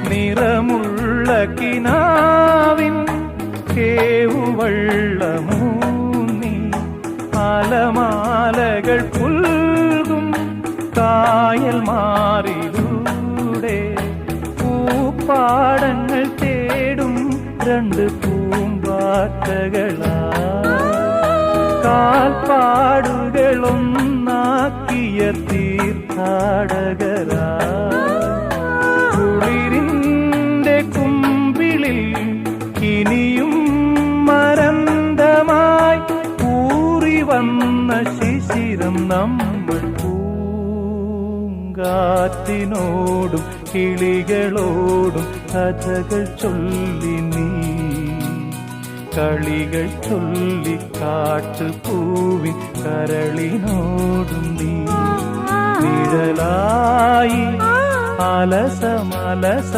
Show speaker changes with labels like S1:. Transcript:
S1: നിറമുള്ള കിനാവിൻ കേവുവള്ളമൂന്നി അലമാലകൾ പുൽകും കായൽ മാറിലൂടെ പൂപ്പാടങ്ങൾ തേടും രണ്ട് പൂമ്പാറ്റകളാ കാൽപ്പാടുകളൊന്നാക്കിയ തീർത്ഥാടകരാ കുളിരിന്റെ കുമ്പിളിൽ ഇനിയും മരന്തമായി ഊറി വന്ന ശിശിരം നമ്മൾ പൂങ്കാറ്റിനോടും കിളികളോടും കഥകൾ ചൊല്ലി നീ കളികൾ ചൊല്ലി കാട്ടുപൂവിൻ കരളിനോടും നീ നിഴലായി അലസമലസ